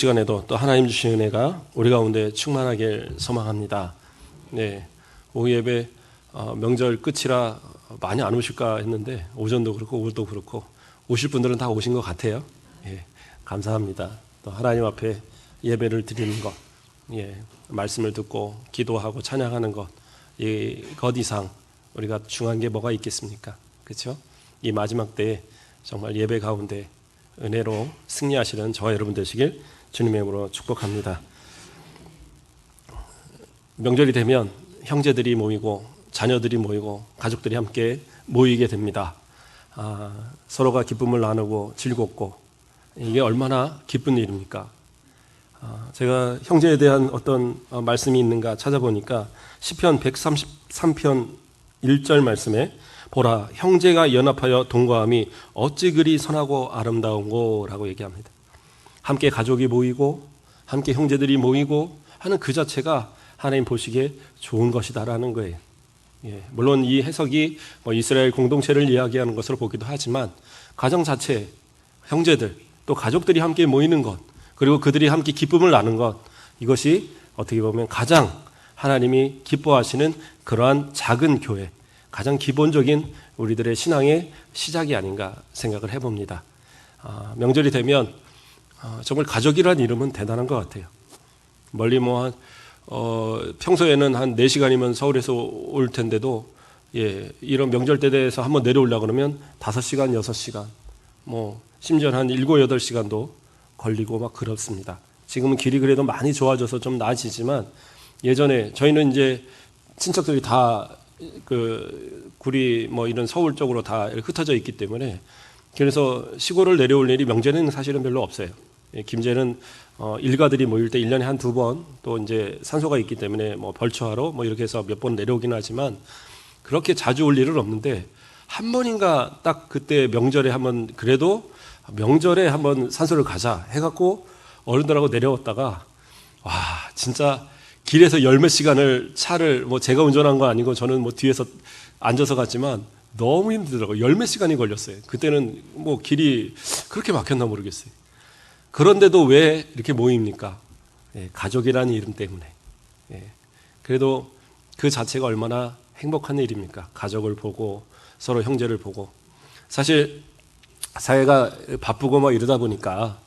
시간에도 또 하나님 주신 은혜가 우리 가운데 충만하길 소망합니다. 네, 오후 예배 명절 끝이라 많이 안 오실까 했는데 오전도 그렇고 오후도 그렇고 오실 분들은 다 오신 것 같아요. 예, 감사합니다. 또 하나님 앞에 예배를 드리는 것, 예, 말씀을 듣고 기도하고 찬양하는 것, 이것 이상 우리가 중요한 게 뭐가 있겠습니까? 그렇죠? 이 마지막 때에 정말 예배 가운데 은혜로 승리하시는 저와 여러분 되시길 주님의 이름으로 축복합니다. 명절이 되면 형제들이 모이고 자녀들이 모이고 가족들이 함께 모이게 됩니다. 서로가 기쁨을 나누고 즐겁고 이게 얼마나 기쁜 일입니까? 제가 형제에 대한 어떤 말씀이 있는가 찾아보니까 시편 133편 1절 말씀에 보라 형제가 연합하여 동거함이 어찌 그리 선하고 아름다운고 라고 얘기합니다. 함께 가족이 모이고 함께 형제들이 모이고 하는 그 자체가 하나님 보시기에 좋은 것이다라는 거예요. 예, 물론 이 해석이 이스라엘 공동체를 이야기하는 것으로 보기도 하지만 가정 자체, 형제들 또 가족들이 함께 모이는 것 그리고 그들이 함께 기쁨을 나누는 것 이것이 어떻게 보면 가장 하나님이 기뻐하시는 그러한 작은 교회 가장 기본적인 우리들의 신앙의 시작이 아닌가 생각을 해봅니다. 명절이 되면 정말 가족이라는 이름은 대단한 것 같아요. 멀리 평소에는 한 4시간이면 서울에서 올 텐데도 이런 명절 때에서 한번 내려오려고 그러면 5시간, 6시간 심지어 한 7, 8시간도 걸리고 막 그렇습니다. 지금은 길이 그래도 많이 좋아져서 좀 나아지지만 예전에 저희는 이제 친척들이 다 구리 이런 서울 쪽으로 다 흩어져 있기 때문에 그래서 시골을 내려올 일이 명절에는 사실은 별로 없어요. 김제는 일가들이 모일 때 1년에 한 2번 또 이제 산소가 있기 때문에 벌초하러 이렇게 해서 몇 번 내려오긴 하지만 그렇게 자주 올 일은 없는데 한 번인가 딱 그때 명절에 한번 그래도 명절에 한번 산소를 가자 해갖고 어른들하고 내려왔다가 와 진짜 길에서 열몇 시간을 차를 제가 운전한 거 아니고 저는 뒤에서 앉아서 갔지만 너무 힘들더라고요. 열몇 시간이 걸렸어요. 그때는 길이 그렇게 막혔나 모르겠어요. 그런데도 왜 이렇게 모입니까? 가족이라는 이름 때문에. 그래도 그 자체가 얼마나 행복한 일입니까? 가족을 보고 서로 형제를 보고. 사실 사회가 바쁘고 이러다 보니까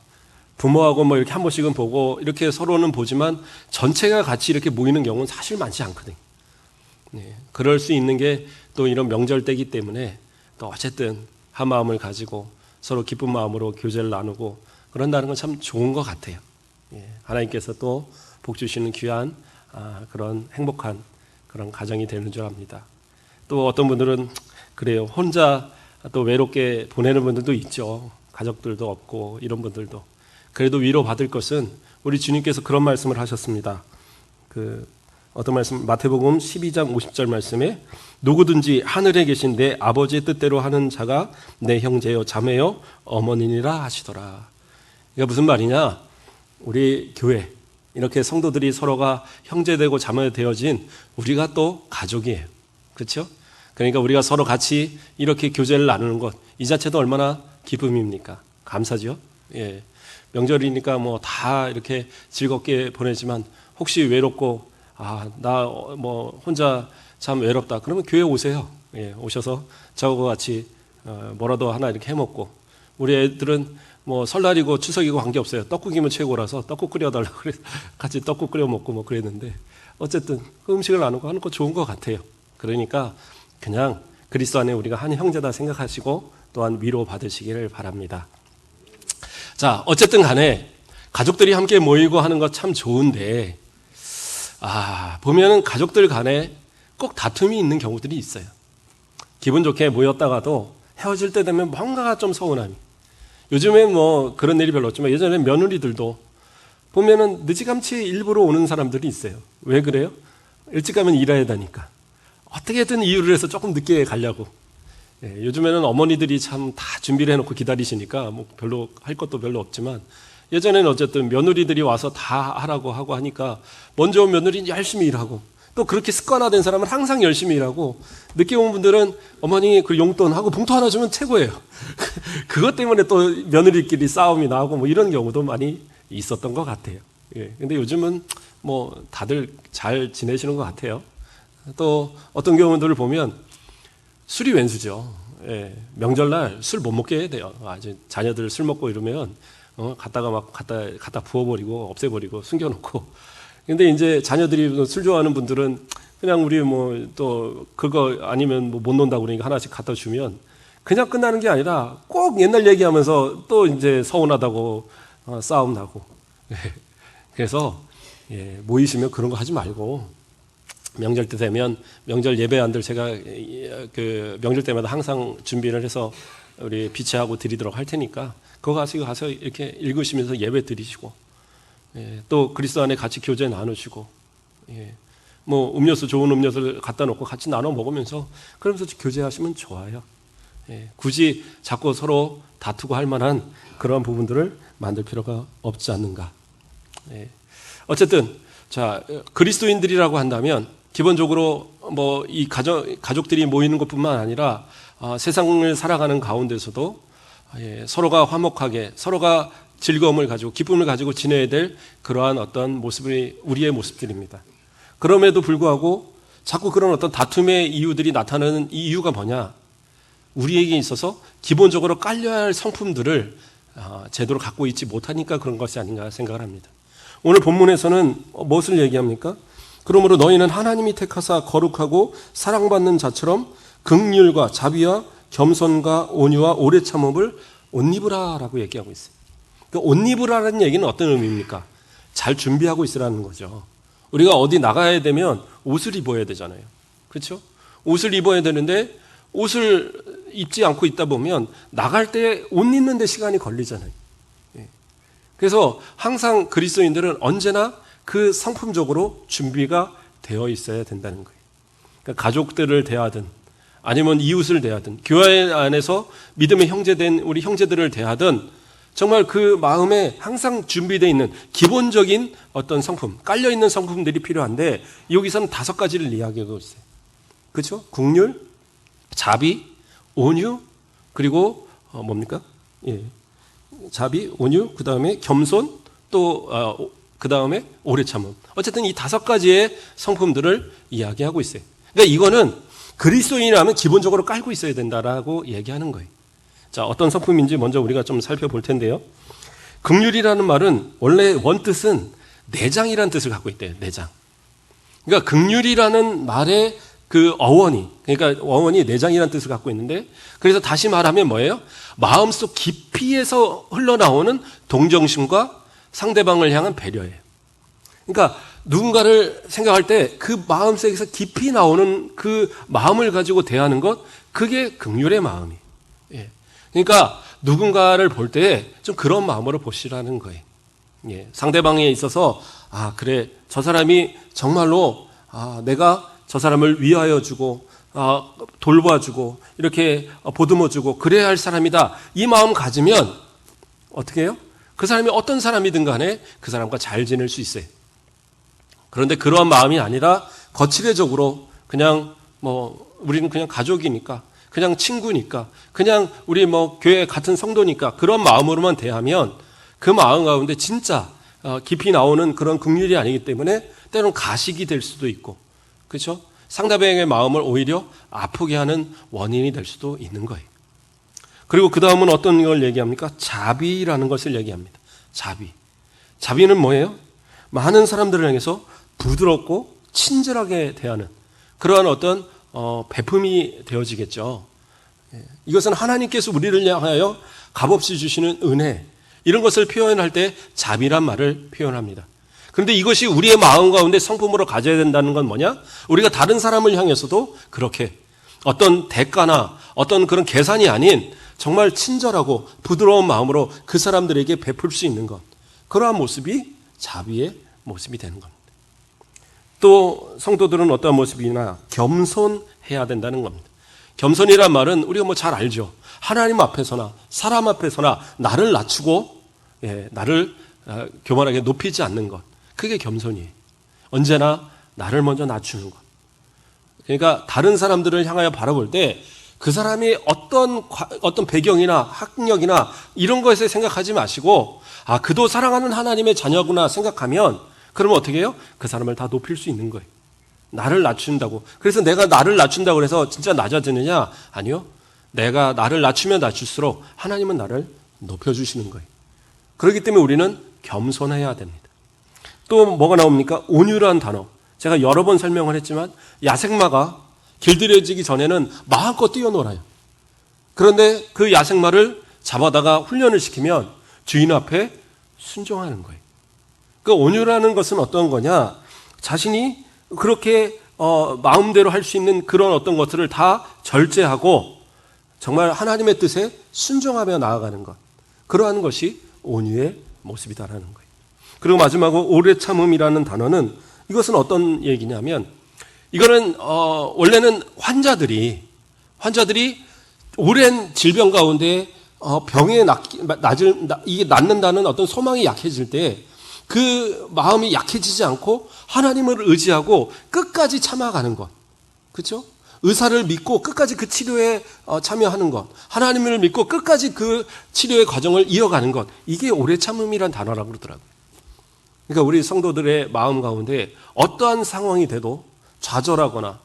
부모하고 이렇게 한 번씩은 보고 이렇게 서로는 보지만 전체가 같이 이렇게 모이는 경우는 사실 많지 않거든요. 그럴 수 있는 게 또 이런 명절 때이기 때문에 또 어쨌든 한 마음을 가지고 서로 기쁜 마음으로 교제를 나누고 그런다는 건 참 좋은 것 같아요. 하나님께서 또 복 주시는 귀한 그런 행복한 그런 가정이 되는 줄 압니다. 또 어떤 분들은 그래요. 혼자 또 외롭게 보내는 분들도 있죠. 가족들도 없고 이런 분들도. 그래도 위로받을 것은 우리 주님께서 그런 말씀을 하셨습니다. 어떤 말씀? 마태복음 12장 50절 말씀에 누구든지 하늘에 계신 내 아버지의 뜻대로 하는 자가 내 형제요 자매요 어머니니라 하시더라. 이게 무슨 말이냐? 우리 교회 이렇게 성도들이 서로가 형제되고 자매 되어진 우리가 또 가족이에요. 그렇죠? 그러니까 우리가 서로 같이 이렇게 교제를 나누는 것 이 자체도 얼마나 기쁨입니까? 감사죠. 예. 명절이니까 다 이렇게 즐겁게 보내지만 혹시 외롭고 나 혼자 참 외롭다. 그러면 교회 오세요. 오셔서 저하고 같이 뭐라도 하나 이렇게 해먹고 우리 애들은 설날이고 추석이고 관계없어요. 떡국이면 최고라서 떡국 끓여달라고 그래서 같이 떡국 끓여 먹고 그랬는데 어쨌든 그 음식을 나누고 하는 거 좋은 것 같아요. 그러니까 그냥 그리스도 안에 우리가 한 형제다 생각하시고 또한 위로 받으시기를 바랍니다. 자, 어쨌든 간에 가족들이 함께 모이고 하는 거 참 좋은데 보면은 가족들 간에 꼭 다툼이 있는 경우들이 있어요. 기분 좋게 모였다가도 헤어질 때 되면 뭔가가 좀 서운함이. 요즘엔 그런 일이 별로 없지만 예전에 며느리들도 보면은 늦이감치 일부러 오는 사람들이 있어요. 왜 그래요? 일찍 가면 일해야 되니까. 어떻게든 이유를 해서 조금 늦게 가려고. 요즘에는 어머니들이 참 다 준비를 해놓고 기다리시니까 별로 할 것도 별로 없지만 예전에는 어쨌든 며느리들이 와서 다 하라고 하고 하니까 먼저 온 며느리는 열심히 일하고 또 그렇게 습관화된 사람은 항상 열심히 일하고 늦게 온 분들은 어머니 그 용돈하고 봉투 하나 주면 최고예요. 그것 때문에 또 며느리끼리 싸움이 나고 이런 경우도 많이 있었던 것 같아요. 예. 근데 요즘은 뭐 다들 잘 지내시는 것 같아요. 또 어떤 경우들을 보면 술이 웬수죠. 예. 명절날 술 못 먹게 해야 돼요. 아주 자녀들 술 먹고 이러면 갖다가 막 갖다 부어버리고 없애버리고 숨겨놓고. 근데 이제 자녀들이 술 좋아하는 분들은 그냥 우리 뭐 또 그거 아니면 뭐 못 논다고 그러니까 하나씩 갖다 주면 그냥 끝나는 게 아니라 꼭 옛날 얘기하면서 또 이제 서운하다고 싸움 나고. 그래서 모이시면 그런 거 하지 말고 명절 때 되면 명절 예배안들 제가 그 명절 때마다 항상 준비를 해서 우리 비치하고 드리도록 할 테니까 그거 가서 이렇게 읽으시면서 예배 드리시고 또 그리스도 안에 같이 교제 나누시고 뭐 음료수 좋은 음료수를 갖다 놓고 같이 나눠 먹으면서 그러면서 교제하시면 좋아요. 굳이 자꾸 서로 다투고 할 만한 그런 부분들을 만들 필요가 없지 않는가. 어쨌든 자 그리스도인들이라고 한다면 기본적으로 뭐 이 가족들이 모이는 것뿐만 아니라 세상을 살아가는 가운데서도 서로가 화목하게 서로가 즐거움을 가지고 기쁨을 가지고 지내야 될 그러한 어떤 모습이 우리의 모습들입니다. 그럼에도 불구하고 자꾸 그런 어떤 다툼의 이유들이 나타나는 이 이유가 뭐냐? 우리에게 있어서 기본적으로 깔려야 할 성품들을 제대로 갖고 있지 못하니까 그런 것이 아닌가 생각을 합니다. 오늘 본문에서는 무엇을 얘기합니까? 그러므로 너희는 하나님이 택하사 거룩하고 사랑받는 자처럼 긍휼과 자비와 겸손과 온유와 오래 참음을 옷 입으라라고 얘기하고 있어요. 그러니까 옷 입으라는 얘기는 어떤 의미입니까? 잘 준비하고 있으라는 거죠. 우리가 어디 나가야 되면 옷을 입어야 되잖아요. 그렇죠? 옷을 입어야 되는데 옷을 입지 않고 있다 보면 나갈 때 옷 입는 데 시간이 걸리잖아요. 그래서 항상 그리스도인들은 언제나 그 성품적으로 준비가 되어 있어야 된다는 거예요. 그러니까 가족들을 대하든 아니면 이웃을 대하든 교회 안에서 믿음의 형제된 우리 형제들을 대하든 정말 그 마음에 항상 준비되어 있는 기본적인 어떤 성품, 깔려있는 성품들이 필요한데 여기서는 5가지를 이야기하고 있어요. 그렇죠? 긍휼, 자비, 온유, 그리고 뭡니까? 자비, 온유, 그 다음에 겸손, 또 그 다음에 오래 참음. 어쨌든 이 5가지의 성품들을 이야기하고 있어요. 그러니까 이거는 그리스도인이라면 기본적으로 깔고 있어야 된다라고 얘기하는 거예요. 자, 어떤 성품인지 먼저 우리가 좀 살펴볼 텐데요. 긍휼이라는 말은 원래 원뜻은 내장이라는 뜻을 갖고 있대요. 내장. 그러니까 긍휼이라는 말의 그 그러니까 어원이 내장이라는 뜻을 갖고 있는데 그래서 다시 말하면 뭐예요? 마음속 깊이에서 흘러나오는 동정심과 상대방을 향한 배려예요. 그러니까 누군가를 생각할 때 그 마음속에서 깊이 나오는 그 마음을 가지고 대하는 것, 그게 긍휼의 마음이에요. 그러니까 누군가를 볼 때 좀 그런 마음으로 보시라는 거예요. 상대방에 있어서 그래 저 사람이 정말로 내가 저 사람을 위하여 주고 돌봐주고 이렇게 보듬어주고 그래야 할 사람이다. 이 마음 가지면 어떻게 해요? 그 사람이 어떤 사람이든 간에 그 사람과 잘 지낼 수 있어요. 그런데 그러한 마음이 아니라 거칠애적으로 그냥 우리는 그냥 가족이니까 그냥 친구니까 그냥 우리 교회 같은 성도니까 그런 마음으로만 대하면 그 마음 가운데 진짜 깊이 나오는 그런 긍휼이 아니기 때문에 때로는 가식이 될 수도 있고 그렇죠? 상대방의 마음을 오히려 아프게 하는 원인이 될 수도 있는 거예요. 그리고 그 다음은 어떤 걸 얘기합니까? 자비라는 것을 얘기합니다. 자비는 뭐예요? 많은 사람들을 향해서 부드럽고 친절하게 대하는 그러한 어떤 베품이 되어지겠죠. 이것은 하나님께서 우리를 향하여 값없이 주시는 은혜, 이런 것을 표현할 때 자비란 말을 표현합니다. 그런데 이것이 우리의 마음 가운데 성품으로 가져야 된다는 건 뭐냐? 우리가 다른 사람을 향해서도 그렇게 어떤 대가나 어떤 그런 계산이 아닌 정말 친절하고 부드러운 마음으로 그 사람들에게 베풀 수 있는 것, 그러한 모습이 자비의 모습이 되는 겁니다. 또 성도들은 어떠한 모습이나 겸손해야 된다는 겁니다. 겸손이란 말은 우리가 잘 알죠. 하나님 앞에서나 사람 앞에서나 나를 낮추고 나를 교만하게 높이지 않는 것, 그게 겸손이에요. 언제나 나를 먼저 낮추는 것. 그러니까 다른 사람들을 향하여 바라볼 때 그 사람이 어떤 배경이나 학력이나 이런 것에 생각하지 마시고, 아, 그도 사랑하는 하나님의 자녀구나 생각하면, 그러면 어떻게 해요? 그 사람을 다 높일 수 있는 거예요. 나를 낮춘다고. 그래서 내가 나를 낮춘다고 해서 진짜 낮아지느냐? 아니요. 내가 나를 낮추면 낮출수록 하나님은 나를 높여주시는 거예요. 그렇기 때문에 우리는 겸손해야 됩니다. 또 뭐가 나옵니까? 온유라는 단어. 제가 여러 번 설명을 했지만 야생마가 길들여지기 전에는 마음껏 뛰어놀아요. 그런데 그 야생마를 잡아다가 훈련을 시키면 주인 앞에 순종하는 거예요. 그 온유라는 것은 어떤 거냐? 자신이 그렇게 마음대로 할 수 있는 그런 어떤 것들을 다 절제하고 정말 하나님의 뜻에 순종하며 나아가는 것. 그러한 것이 온유의 모습이다라는 거예요. 그리고 마지막으로 오래 참음이라는 단어는 이것은 어떤 얘기냐면 이거는 원래는 환자들이 오랜 질병 가운데 병에 이게 낫는다는 어떤 소망이 약해질 때 그 마음이 약해지지 않고 하나님을 의지하고 끝까지 참아가는 것. 그렇죠? 의사를 믿고 끝까지 그 치료에 참여하는 것. 하나님을 믿고 끝까지 그 치료의 과정을 이어가는 것. 이게 오래 참음이란 단어라고 그러더라고요. 그러니까 우리 성도들의 마음 가운데 어떠한 상황이 돼도 좌절하거나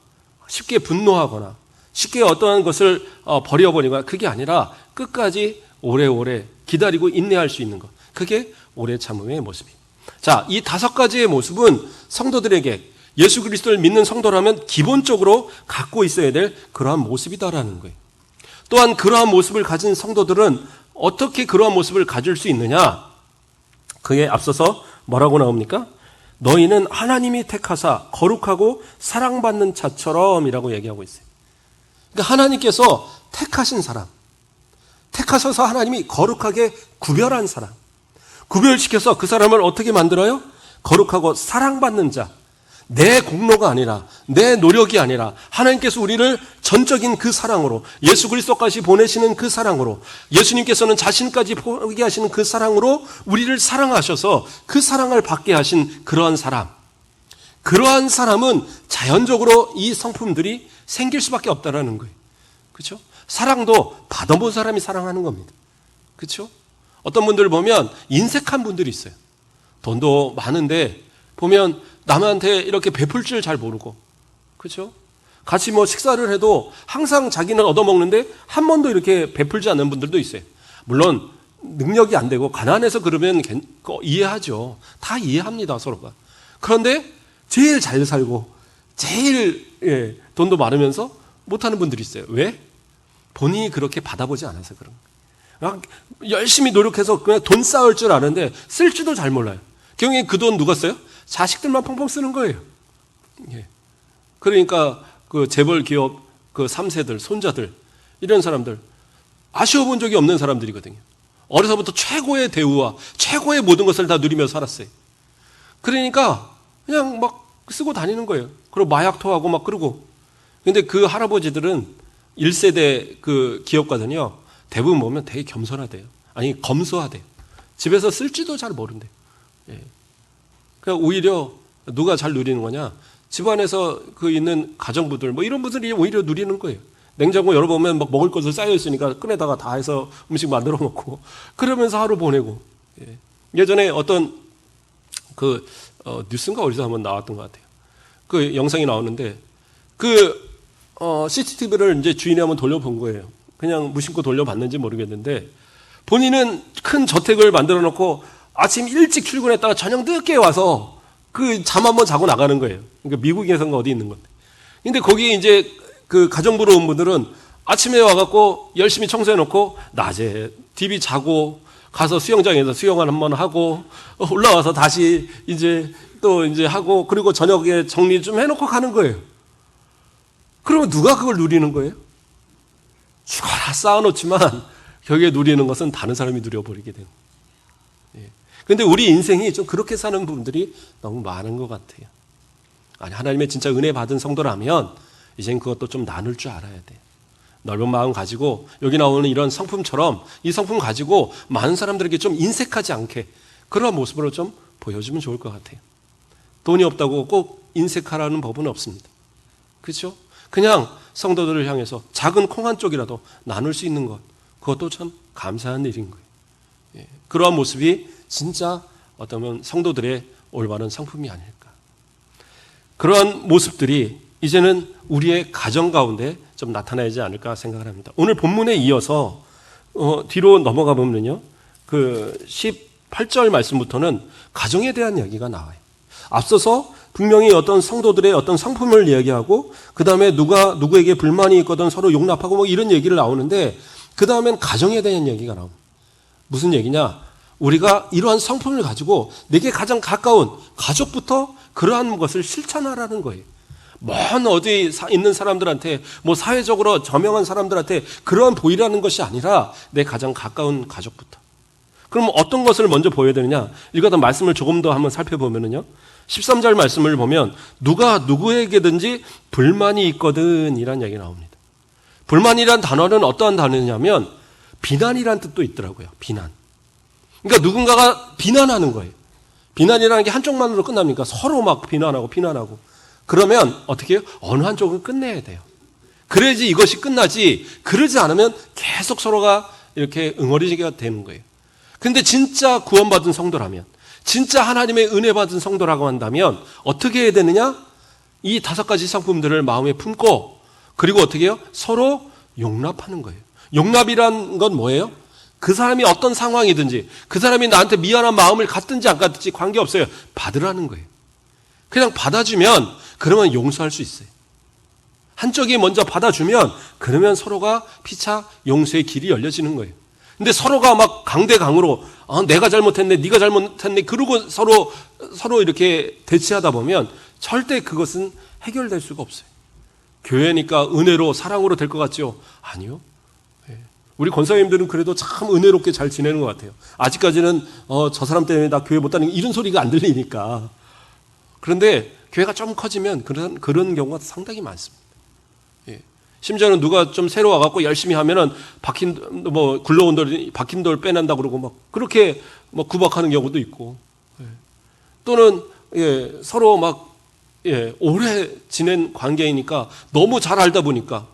쉽게 분노하거나 쉽게 어떠한 것을 버려버리거나 그게 아니라 끝까지 오래오래 기다리고 인내할 수 있는 것. 그게 오래 참음의 모습이에요. 자, 이 5가지의 모습은 성도들에게 예수 그리스도를 믿는 성도라면 기본적으로 갖고 있어야 될 그러한 모습이다라는 거예요. 또한 그러한 모습을 가진 성도들은 어떻게 그러한 모습을 가질 수 있느냐? 그에 앞서서 뭐라고 나옵니까? 너희는 하나님이 택하사 거룩하고 사랑받는 자처럼이라고 얘기하고 있어요. 그러니까 하나님께서 택하신 사람, 택하셔서 하나님이 거룩하게 구별한 사람, 구별시켜서 그 사람을 어떻게 만들어요? 거룩하고 사랑받는 자. 내 공로가 아니라 내 노력이 아니라 하나님께서 우리를 전적인 그 사랑으로 예수 그리스도까지 보내시는 그 사랑으로 예수님께서는 자신까지 포기하시는 그 사랑으로 우리를 사랑하셔서 그 사랑을 받게 하신 그러한 사람. 그러한 사람은 자연적으로 이 성품들이 생길 수밖에 없다라는 거예요. 그렇죠? 사랑도 받아본 사람이 사랑하는 겁니다. 그렇죠? 어떤 분들 보면 인색한 분들이 있어요. 돈도 많은데 보면 남한테 이렇게 베풀 줄 잘 모르고, 그렇죠? 같이 뭐 식사를 해도 항상 자기는 얻어먹는데 한 번도 이렇게 베풀지 않는 분들도 있어요. 물론 능력이 안 되고 가난해서 그러면 이해하죠. 다 이해합니다, 서로가. 그런데 제일 잘 살고 제일 돈도 많으면서 못하는 분들이 있어요. 왜? 본인이 그렇게 받아보지 않아서 그런 거예요. 열심히 노력해서 그냥 돈 쌓을 줄 아는데 쓸 줄도 잘 몰라요. 경우에 그 돈 누가 써요? 자식들만 펑펑 쓰는 거예요. 그러니까 그 재벌 기업 그 3세들, 손자들 이런 사람들 아쉬워 본 적이 없는 사람들이거든요. 어려서부터 최고의 대우와 최고의 모든 것을 다 누리며 살았어요. 그러니까 그냥 막 쓰고 다니는 거예요. 그리고 마약 토하고 막 그러고. 근데 그 할아버지들은 1세대 그 기업가들은요. 대부분 보면 되게 겸손하대요. 아니 검소하대요. 집에서 쓸지도 잘 모른대요. 그러니까 오히려 누가 잘 누리는 거냐? 집안에서 그 있는 가정부들 뭐 이런 분들이 오히려 누리는 거예요. 냉장고 열어보면 막 먹을 것을 쌓여 있으니까 끈에다가 다 해서 음식 만들어 먹고 그러면서 하루 보내고. 예전에 어떤 그 뉴스인가 어디서 한번 나왔던 것 같아요. 그 영상이 나오는데 그 CCTV를 이제 주인이 한번 돌려본 거예요. 그냥 무심코 돌려봤는지 모르겠는데 본인은 큰 저택을 만들어 놓고 아침 일찍 출근했다가 저녁 늦게 와서 그 잠 한번 자고 나가는 거예요. 그러니까 미국에선가 어디 있는 건데. 근데 거기 이제 그 가정부로 온 분들은 아침에 와갖고 열심히 청소해 놓고 낮에 TV 자고 가서 수영장에서 수영을 한번 하고 올라와서 다시 이제 또 이제 하고 그리고 저녁에 정리 좀 해놓고 가는 거예요. 그러면 누가 그걸 누리는 거예요? 죽어라 쌓아놓지만 여기에 누리는 것은 다른 사람이 누려버리게 되는 거예요. 그런데 우리 인생이 좀 그렇게 사는 분들이 너무 많은 것 같아요. 아니 하나님의 진짜 은혜 받은 성도라면 이젠 그것도 좀 나눌 줄 알아야 돼요. 넓은 마음 가지고 여기 나오는 이런 성품처럼 이 성품 가지고 많은 사람들에게 좀 인색하지 않게 그런 모습으로 좀 보여주면 좋을 것 같아요. 돈이 없다고 꼭 인색하라는 법은 없습니다. 그렇죠? 그냥 성도들을 향해서 작은 콩 한 쪽이라도 나눌 수 있는 것, 그것도 참 감사한 일인 거예요. 예, 그러한 모습이 진짜 어쩌면 성도들의 올바른 성품이 아닐까. 그러한 모습들이 이제는 우리의 가정 가운데 좀 나타나지 않을까 생각을 합니다. 오늘 본문에 이어서 뒤로 넘어가 보면요, 그 18절 말씀부터는 가정에 대한 이야기가 나와요. 앞서서 분명히 어떤 성도들의 어떤 성품을 이야기하고, 그 다음에 누구에게 불만이 있거든 서로 용납하고 뭐 이런 얘기를 나오는데, 그 다음엔 가정에 대한 얘기가 나옵니다. 무슨 얘기냐? 우리가 이러한 성품을 가지고 내게 가장 가까운 가족부터 그러한 것을 실천하라는 거예요. 먼 어디 있는 사람들한테, 뭐 사회적으로 저명한 사람들한테 그러한 보이라는 것이 아니라 내 가장 가까운 가족부터. 그럼 어떤 것을 먼저 보여야 되느냐? 읽었던 말씀을 조금 더 한번 살펴보면요, 13절 말씀을 보면 누가 누구에게든지 불만이 있거든 이란 얘기가 나옵니다. 불만이란 단어는 어떠한 단어냐면 비난이란 뜻도 있더라고요. 비난. 그러니까 누군가가 비난하는 거예요. 비난이라는 게 한쪽만으로 끝납니까? 서로 막 비난하고. 그러면 어떻게 해요? 어느 한쪽은 끝내야 돼요. 그래야지 이것이 끝나지, 그러지 않으면 계속 서로가 이렇게 응어리지게 되는 거예요. 근데 진짜 구원받은 성도라면, 진짜 하나님의 은혜 받은 성도라고 한다면 어떻게 해야 되느냐? 이 5가지 성품들을 마음에 품고, 그리고 어떻게 해요? 서로 용납하는 거예요. 용납이란 건 뭐예요? 그 사람이 어떤 상황이든지, 그 사람이 나한테 미안한 마음을 갖든지 안 갖든지 관계없어요. 받으라는 거예요. 그냥 받아주면 그러면 용서할 수 있어요. 한쪽이 먼저 받아주면 그러면 서로가 피차 용서의 길이 열려지는 거예요. 근데 서로가 막 강대강으로 내가 잘못했네, 네가 잘못했네, 그러고 서로 이렇게 대치하다 보면 절대 그것은 해결될 수가 없어요. 교회니까 은혜로 사랑으로 될 것 같죠? 아니요. 우리 권사님들은 그래도 참 은혜롭게 잘 지내는 것 같아요. 아직까지는 저 사람 때문에 나 교회 못 다니는 이런 소리가 안 들리니까. 그런데 교회가 좀 커지면 그런 경우가 상당히 많습니다. 예. 심지어는 누가 좀 새로 와갖고 열심히 하면은 굴러온 돌, 박힌 돌 빼낸다 그러고 막 그렇게 막 구박하는 경우도 있고. 예. 또는 서로 막 오래 지낸 관계이니까 너무 잘 알다 보니까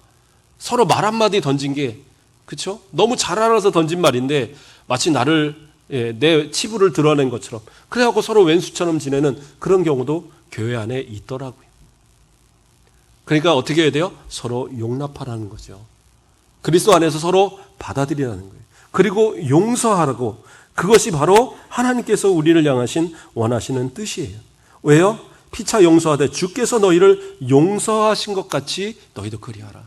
서로 말 한마디 던진 게, 그렇죠? 너무 잘 알아서 던진 말인데 마치 나를 내 치부를 드러낸 것처럼 그래갖고 서로 왼수처럼 지내는 그런 경우도 교회 안에 있더라고요. 그러니까 어떻게 해야 돼요? 서로 용납하라는 거죠. 그리스도 안에서 서로 받아들이라는 거예요. 그리고 용서하라고, 그것이 바로 하나님께서 우리를 향하신 원하시는 뜻이에요. 왜요? 피차 용서하되 주께서 너희를 용서하신 것 같이 너희도 그리하라.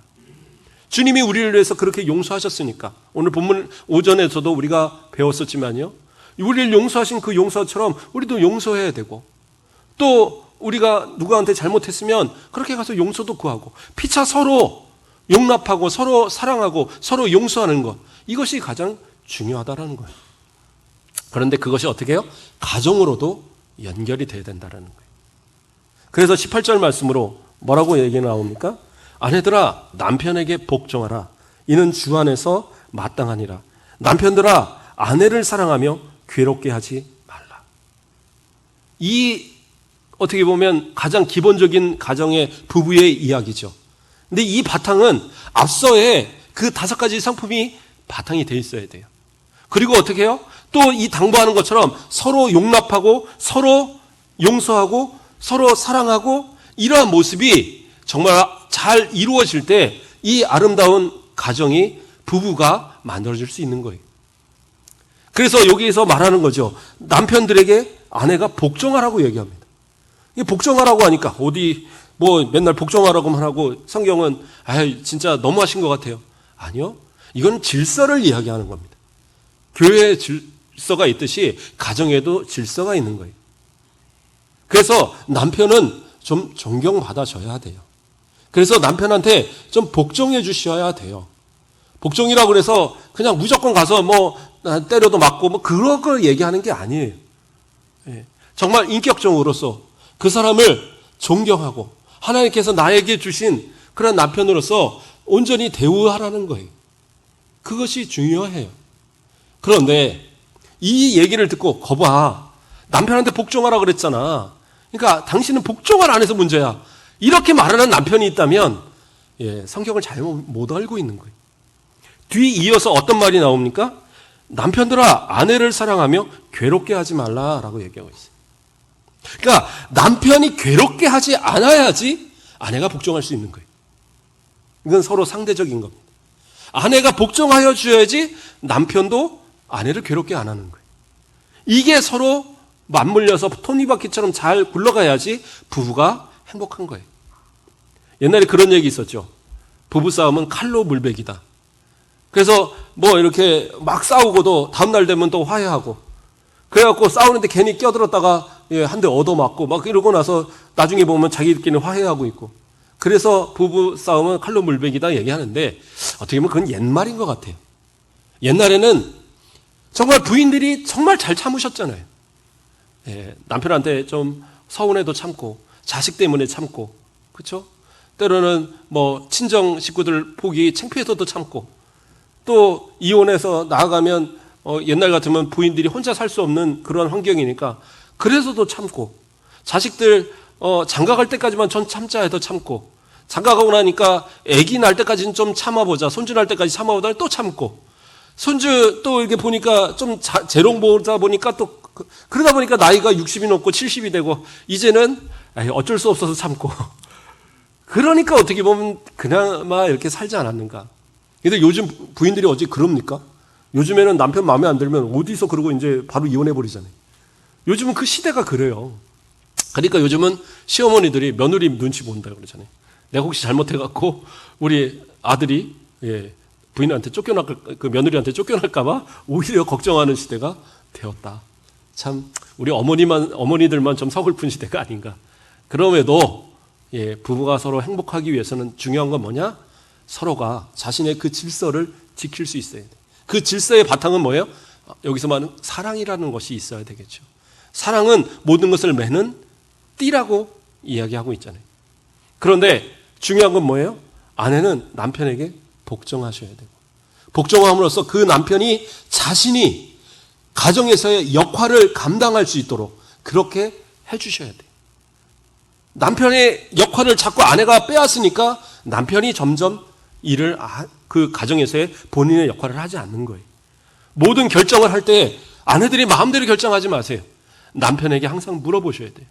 주님이 우리를 위해서 그렇게 용서하셨으니까, 오늘 본문 오전에서도 우리가 배웠었지만요, 우리를 용서하신 그 용서처럼 우리도 용서해야 되고, 또 우리가 누구한테 잘못했으면 그렇게 가서 용서도 구하고, 피차 서로 용납하고 서로 사랑하고 서로 용서하는 것, 이것이 가장 중요하다는 거예요. 그런데 그것이 어떻게 해요? 가정으로도 연결이 돼야 된다는 거예요. 그래서 18절 말씀으로 뭐라고 얘기가 나옵니까? 아내들아 남편에게 복종하라. 이는 주 안에서 마땅하니라. 남편들아 아내를 사랑하며 괴롭게 하지 말라. 이 어떻게 보면 가장 기본적인 가정의 부부의 이야기죠. 근데 이 바탕은 앞서의 그 5가지 성품이 바탕이 돼 있어야 돼요. 그리고 어떻게 해요? 또 이 당부하는 것처럼 서로 용납하고 서로 용서하고 서로 사랑하고, 이러한 모습이 정말 잘 이루어질 때 이 아름다운 가정이, 부부가 만들어질 수 있는 거예요. 그래서 여기에서 말하는 거죠. 남편들에게 아내가 복종하라고 얘기합니다. 이 복종하라고 하니까 어디 뭐 맨날 복종하라고만 하고 성경은 진짜 너무하신 것 같아요. 아니요. 이건 질서를 이야기하는 겁니다. 교회에 질서가 있듯이 가정에도 질서가 있는 거예요. 그래서 남편은 좀 존경받아줘야 돼요. 그래서 남편한테 좀 복종해 주셔야 돼요. 복종이라고 해서 그냥 무조건 가서 뭐 때려도 맞고 뭐 그런 걸 얘기하는 게 아니에요. 정말 인격적으로서 그 사람을 존경하고 하나님께서 나에게 주신 그런 남편으로서 온전히 대우하라는 거예요. 그것이 중요해요. 그런데 이 얘기를 듣고 거봐, 남편한테 복종하라 그랬잖아. 그러니까 당신은 복종을 안 해서 문제야. 이렇게 말하는 남편이 있다면 성경을 잘못 못 알고 있는 거예요. 뒤 이어서 어떤 말이 나옵니까? 남편들아 아내를 사랑하며 괴롭게 하지 말라라고 얘기하고 있어요. 그러니까 남편이 괴롭게 하지 않아야지 아내가 복종할 수 있는 거예요. 이건 서로 상대적인 겁니다. 아내가 복종하여 줘야지 남편도 아내를 괴롭게 안 하는 거예요. 이게 서로 맞물려서 톱니바퀴처럼 잘 굴러가야지 부부가 행복한 거예요. 옛날에 그런 얘기 있었죠. 부부싸움은 칼로 물베기다. 그래서 뭐 이렇게 막 싸우고도 다음날 되면 또 화해하고 그래갖고 싸우는데 괜히 껴들었다가 한 대 얻어맞고 막 이러고 나서 나중에 보면 자기들끼리 화해하고 있고 그래서 부부싸움은 칼로 물베기다 얘기하는데 어떻게 보면 그건 옛말인 것 같아요. 옛날에는 정말 부인들이 정말 잘 참으셨잖아요. 남편한테 좀 서운해도 참고 자식 때문에 참고 그렇죠? 때로는 뭐 친정 식구들 보기 창피해서도 참고 또 이혼해서 나아가면 옛날 같으면 부인들이 혼자 살 수 없는 그런 환경이니까 그래서도 참고 자식들 장가갈 때까지만 전 참자 해도 참고 장가가고 나니까 아기 날 때까지는 좀 참아보자 손주 날 때까지 참아보다 또 참고 손주 또 이렇게 보니까 좀 재롱 보다 보니까 또 그러다 보니까 나이가 60이 넘고 70이 되고 이제는 어쩔 수 없어서 참고 그러니까 어떻게 보면 그나마 이렇게 살지 않았는가. 근데 요즘 부인들이 어찌 그럽니까? 요즘에는 남편 마음에 안 들면 어디서 그러고 이제 바로 이혼해버리잖아요. 요즘은 그 시대가 그래요. 그러니까 요즘은 시어머니들이 며느리 눈치 본다 그러잖아요. 내가 혹시 잘못해갖고 우리 아들이 부인한테 그 며느리한테 쫓겨날까봐 오히려 걱정하는 시대가 되었다. 참 우리 어머니들만 좀 서글픈 시대가 아닌가. 그럼에도 부부가 서로 행복하기 위해서는 중요한 건 뭐냐? 서로가 자신의 그 질서를 지킬 수 있어야 돼. 그 질서의 바탕은 뭐예요? 여기서 말하는 사랑이라는 것이 있어야 되겠죠. 사랑은 모든 것을 매는 띠라고 이야기하고 있잖아요. 그런데 중요한 건 뭐예요? 아내는 남편에게 복종하셔야 되고 복종함으로써 그 남편이 자신이 가정에서의 역할을 감당할 수 있도록 그렇게 해주셔야 돼요. 남편의 역할을 자꾸 아내가 빼앗으니까 남편이 점점 그 가정에서의 본인의 역할을 하지 않는 거예요. 모든 결정을 할 때 아내들이 마음대로 결정하지 마세요. 남편에게 항상 물어보셔야 돼요.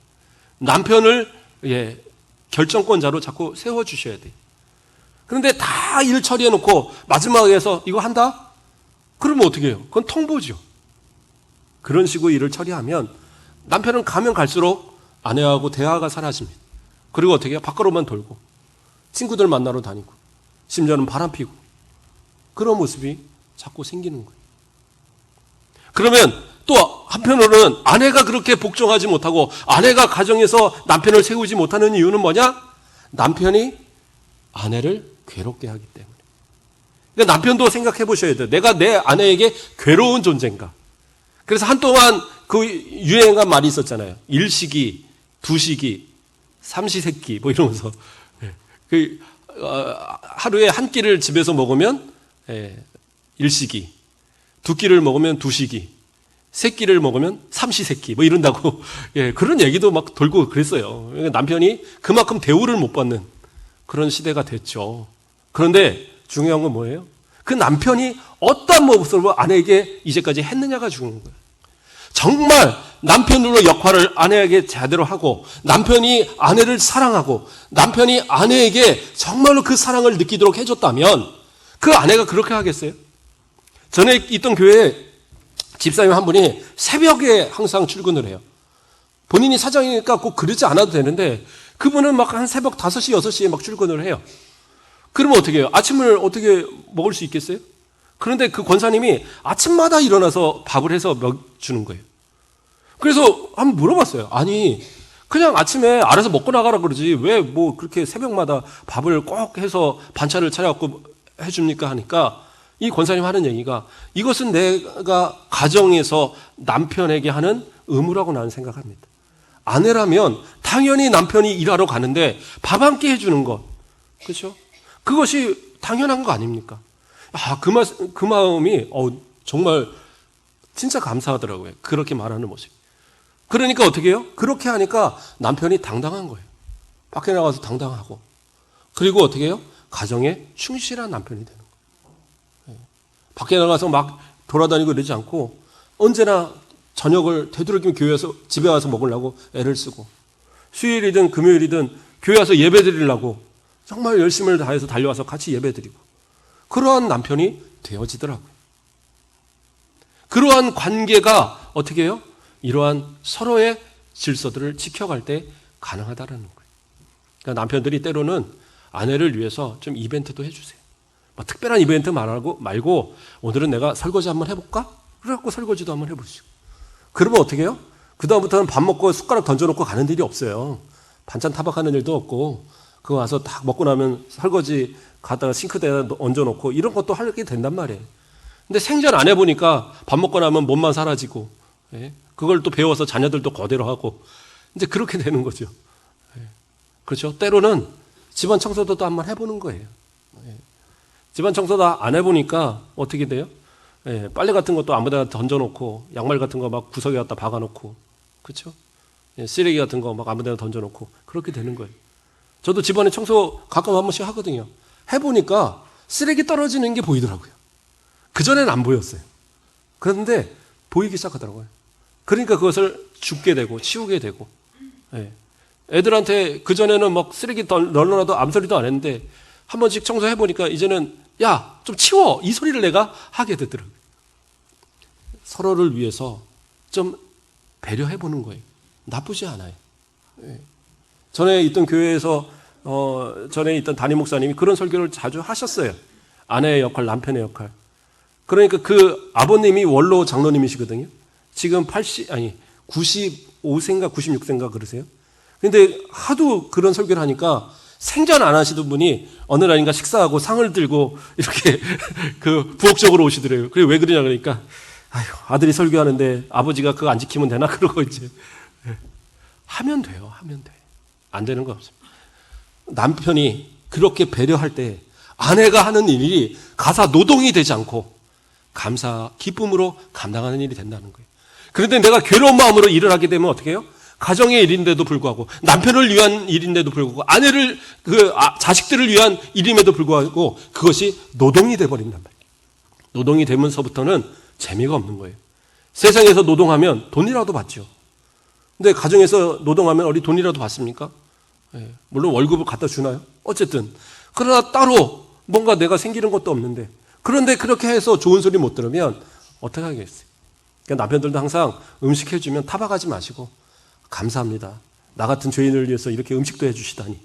남편을 결정권자로 자꾸 세워주셔야 돼요. 그런데 다 일 처리해놓고 마지막에서 이거 한다? 그러면 어떻게 해요? 그건 통보죠. 그런 식으로 일을 처리하면 남편은 가면 갈수록 아내하고 대화가 사라집니다. 그리고 어떻게 해요? 밖으로만 돌고 친구들 만나러 다니고 심지어는 바람 피고 그런 모습이 자꾸 생기는 거예요. 그러면 또 한편으로는 아내가 그렇게 복종하지 못하고 아내가 가정에서 남편을 세우지 못하는 이유는 뭐냐? 남편이 아내를 괴롭게 하기 때문에. 그러니까 남편도 생각해 보셔야 돼요. 내가 내 아내에게 괴로운 존재인가? 그래서 한동안 그 유행한 말이 있었잖아요. 일시기, 두시기, 삼시세끼 뭐 이러면서 하루에 한 끼를 집에서 먹으면 일시기, 두 끼를 먹으면 두시기, 세 끼를 먹으면 삼시세끼 뭐 이런다고 그런 얘기도 막 돌고 그랬어요. 남편이 그만큼 대우를 못 받는 그런 시대가 됐죠. 그런데 중요한 건 뭐예요? 그 남편이 어떤 모습으로 아내에게 이제까지 했느냐가 중요한 거예요. 정말 남편으로 역할을 아내에게 제대로 하고 남편이 아내를 사랑하고 남편이 아내에게 정말로 그 사랑을 느끼도록 해줬다면 그 아내가 그렇게 하겠어요? 전에 있던 교회에 집사님 한 분이 새벽에 항상 출근을 해요. 본인이 사장이니까 꼭 그러지 않아도 되는데 그분은 막 한 새벽 5시, 6시에 막 출근을 해요. 그러면 어떻게 해요? 아침을 어떻게 먹을 수 있겠어요? 그런데 그 권사님이 아침마다 일어나서 밥을 해서 주는 거예요. 그래서 한번 물어봤어요. 아니, 그냥 아침에 알아서 먹고 나가라 그러지 왜 뭐 그렇게 새벽마다 밥을 꼭 해서 반찬을 차려갖고 해줍니까? 하니까 이 권사님 하는 얘기가 이것은 내가 가정에서 남편에게 하는 의무라고 나는 생각합니다. 아내라면 당연히 남편이 일하러 가는데 밥 한 끼 해주는 것. 그렇죠? 그것이 당연한 거 아닙니까? 그 마음이 정말 진짜 감사하더라고요. 그렇게 말하는 모습. 그러니까 어떻게 해요? 그렇게 하니까 남편이 당당한 거예요. 밖에 나가서 당당하고. 그리고 어떻게 해요? 가정에 충실한 남편이 되는 거예요. 밖에 나가서 막 돌아다니고 이러지 않고 언제나 저녁을 되도록이면 교회에서 집에 와서 먹으려고 애를 쓰고 수요일이든 금요일이든 교회 와서 예배 드리려고 정말 열심을 다해서 달려와서 같이 예배 드리고 그러한 남편이 되어지더라고요. 그러한 관계가 어떻게 해요? 이러한 서로의 질서들을 지켜갈 때 가능하다는 거예요. 그러니까 남편들이 때로는 아내를 위해서 좀 이벤트도 해주세요. 뭐 특별한 이벤트 말고 오늘은 내가 설거지 한번 해볼까? 그래갖고 설거지도 한번 해보시고. 그러면 어떻게 해요? 그 다음부터는 밥 먹고 숟가락 던져놓고 가는 일이 없어요. 반찬 타박하는 일도 없고 그거 와서 딱 먹고 나면 설거지 갖다가 싱크대에 얹어놓고 이런 것도 하게 된단 말이에요. 근데 생전 안 해보니까 밥 먹고 나면 몸만 사라지고 그걸 또 배워서 자녀들도 그대로 하고 이제 그렇게 되는 거죠. 그렇죠? 때로는 집안 청소도 또 한번 해보는 거예요. 집안 청소도 안 해보니까 어떻게 돼요? 빨래 같은 것도 아무데나 던져놓고 양말 같은 거 막 구석에 갖다 박아놓고 그렇죠? 쓰레기 같은 거 막 아무데나 던져놓고 그렇게 되는 거예요. 저도 집안에 청소 가끔 한 번씩 하거든요. 해보니까 쓰레기 떨어지는 게 보이더라고요. 그전에는 안 보였어요. 그런데 보이기 시작하더라고요. 그러니까 그것을 줍게 되고 치우게 되고 애들한테 그전에는 막 쓰레기 널어놔도 아무 소리도 안 했는데 한 번씩 청소해보니까 이제는 야, 좀 치워! 이 소리를 내가 하게 되더라고요. 서로를 위해서 좀 배려해보는 거예요. 나쁘지 않아요. 전에 있던 교회에서 전에 있던 담임 목사님이 그런 설교를 자주 하셨어요. 아내의 역할, 남편의 역할. 그러니까 그 아버님이 원로 장로님이시거든요. 지금 95세인가 96세인가 그러세요. 근데 하도 그런 설교를 하니까 생전 안 하시던 분이 어느 날인가 식사하고 상을 들고 이렇게 그 부엌적으로 오시더래요. 그래 왜 그러냐 그러니까 아휴, 아들이 설교하는데 아버지가 그거 안 지키면 되나 그러고 이제 하면 돼요. 하면 돼. 안 되는 거 없습니다. 남편이 그렇게 배려할 때 아내가 하는 일이 가사 노동이 되지 않고 감사, 기쁨으로 감당하는 일이 된다는 거예요. 그런데 내가 괴로운 마음으로 일을 하게 되면 어떻게 해요? 가정의 일인데도 불구하고 남편을 위한 일인데도 불구하고 아내를 자식들을 위한 일임에도 불구하고 그것이 노동이 돼버린단 말이에요. 노동이 되면서부터는 재미가 없는 거예요. 세상에서 노동하면 돈이라도 받죠. 근데 가정에서 노동하면 어디 돈이라도 받습니까? 물론 월급을 갖다 주나요? 어쨌든 그러나 따로 뭔가 내가 생기는 것도 없는데 그런데 그렇게 해서 좋은 소리 못 들으면 어떻게 하겠어요? 그러니까 남편들도 항상 음식 해주면 타박하지 마시고 감사합니다. 나 같은 죄인을 위해서 이렇게 음식도 해주시다니.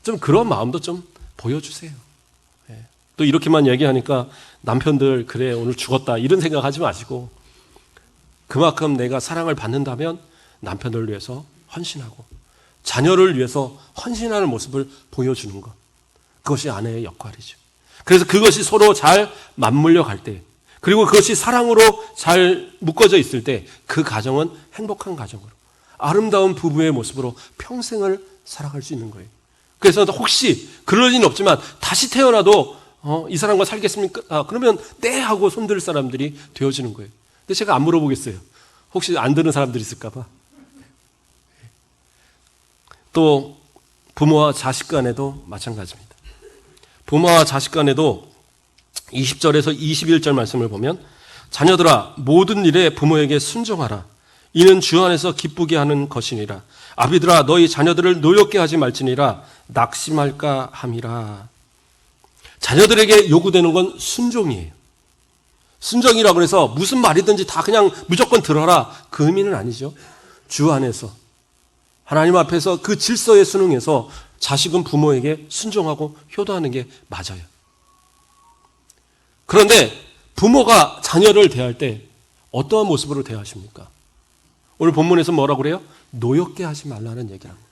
좀 그런 마음도 좀 보여주세요. 또 이렇게만 얘기하니까 남편들 그래 오늘 죽었다 이런 생각하지 마시고 그만큼 내가 사랑을 받는다면 남편을 위해서 헌신하고 자녀를 위해서 헌신하는 모습을 보여주는 것. 그것이 아내의 역할이죠. 그래서 그것이 서로 잘 맞물려 갈 때 그리고 그것이 사랑으로 잘 묶어져 있을 때 그 가정은 행복한 가정으로 아름다운 부부의 모습으로 평생을 살아갈 수 있는 거예요. 그래서 혹시 그럴 리는 없지만 다시 태어나도 이 사람과 살겠습니까? 그러면 네 하고 손들 사람들이 되어지는 거예요. 근데 제가 안 물어보겠어요. 혹시 안 드는 사람들이 있을까 봐. 또 부모와 자식 간에도 마찬가지입니다. 부모와 자식 간에도 20절에서 21절 말씀을 보면 자녀들아 모든 일에 부모에게 순종하라. 이는 주 안에서 기쁘게 하는 것이니라. 아비들아 너희 자녀들을 노엽게 하지 말지니라. 낙심할까 함이라. 자녀들에게 요구되는 건 순종이에요. 순종이라고 해서 무슨 말이든지 다 그냥 무조건 들어라. 그 의미는 아니죠. 주 안에서 하나님 앞에서 그 질서에 순응해서 자식은 부모에게 순종하고 효도하는 게 맞아요. 그런데 부모가 자녀를 대할 때 어떠한 모습으로 대하십니까? 오늘 본문에서 뭐라고 그래요? 노엽게 하지 말라는 얘기를 합니다.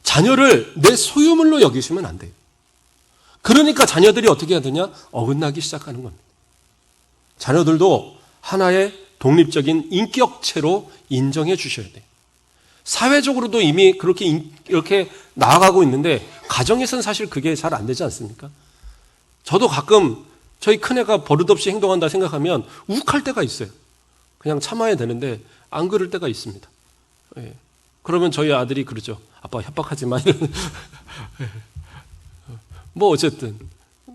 자녀를 내 소유물로 여기시면 안 돼요. 그러니까 자녀들이 어떻게 해야 되냐? 어긋나기 시작하는 겁니다. 자녀들도 하나의 독립적인 인격체로 인정해 주셔야 돼요. 사회적으로도 이미 이렇게 나아가고 있는데 가정에서는 사실 그게 잘 안 되지 않습니까? 저도 가끔 저희 큰애가 버릇없이 행동한다 생각하면 욱할 때가 있어요. 그냥 참아야 되는데 안 그럴 때가 있습니다. 그러면 저희 아들이 그러죠. 아빠 협박하지 마. 뭐 어쨌든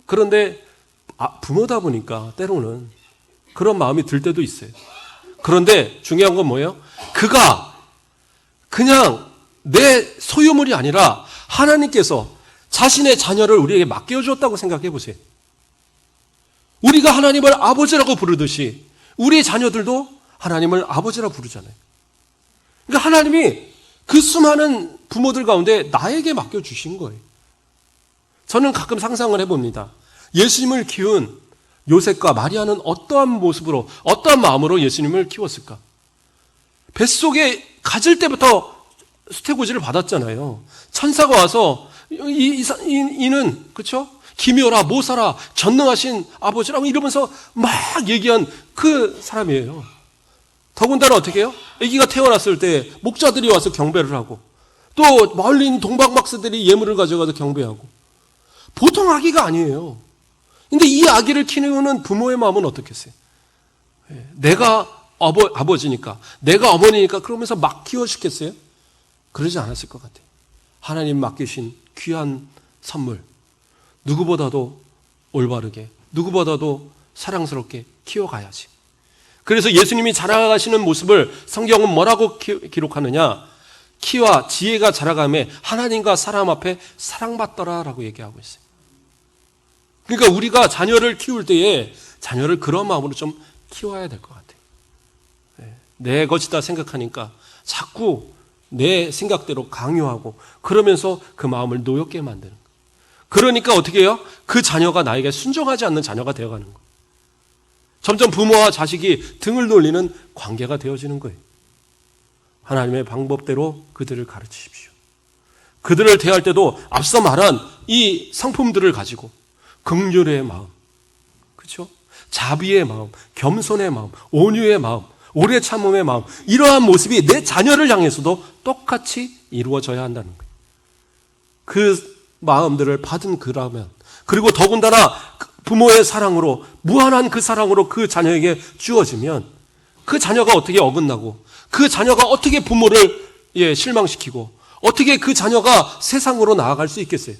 그런데 부모다 보니까 때로는 그런 마음이 들 때도 있어요. 그런데 중요한 건 뭐예요? 그가 그냥 내 소유물이 아니라 하나님께서 자신의 자녀를 우리에게 맡겨주었다고 생각해 보세요. 우리가 하나님을 아버지라고 부르듯이 우리의 자녀들도 하나님을 아버지라고 부르잖아요. 그러니까 하나님이 그 수많은 부모들 가운데 나에게 맡겨주신 거예요. 저는 가끔 상상을 해봅니다. 예수님을 키운 요셉과 마리아는 어떠한 모습으로, 어떠한 마음으로 예수님을 키웠을까? 뱃속에 가질 때부터 수태고지를 받았잖아요. 천사가 와서 이는 그렇죠? 기묘라 모사라 전능하신 아버지라고 이러면서 막 얘기한 그 사람이에요. 더군다나 어떻게 해요? 아기가 태어났을 때 목자들이 와서 경배를 하고 또 멀리 있는 동방박사들이 예물을 가져가서 경배하고 보통 아기가 아니에요. 근데 이 아기를 키우는 부모의 마음은 어떻겠어요? 내가 아버지니까 내가 어머니니까 그러면서 막 키워주겠어요? 그러지 않았을 것 같아요. 하나님 맡기신 귀한 선물 누구보다도 올바르게 누구보다도 사랑스럽게 키워가야지. 그래서 예수님이 자라가시는 모습을 성경은 뭐라고 기록하느냐? 키와 지혜가 자라감에 하나님과 사람 앞에 사랑받더라라고 얘기하고 있어요. 그러니까 우리가 자녀를 키울 때에 자녀를 그런 마음으로 좀 키워야 될 것 같아요. 내 것이다 생각하니까 자꾸 내 생각대로 강요하고 그러면서 그 마음을 노엽게 만드는 거예요. 그러니까 어떻게 해요? 그 자녀가 나에게 순종하지 않는 자녀가 되어가는 거예요. 점점 부모와 자식이 등을 돌리는 관계가 되어지는 거예요. 하나님의 방법대로 그들을 가르치십시오. 그들을 대할 때도 앞서 말한 이 성품들을 가지고 긍휼의 마음, 그렇죠? 자비의 마음, 겸손의 마음, 온유의 마음, 오래 참음의 마음, 이러한 모습이 내 자녀를 향해서도 똑같이 이루어져야 한다는 거예요. 그 마음들을 받은 그라면, 그리고 더군다나 부모의 사랑으로, 무한한 그 사랑으로 그 자녀에게 주어지면 그 자녀가 어떻게 어긋나고 그 자녀가 어떻게 부모를 실망시키고 어떻게 그 자녀가 세상으로 나아갈 수 있겠어요?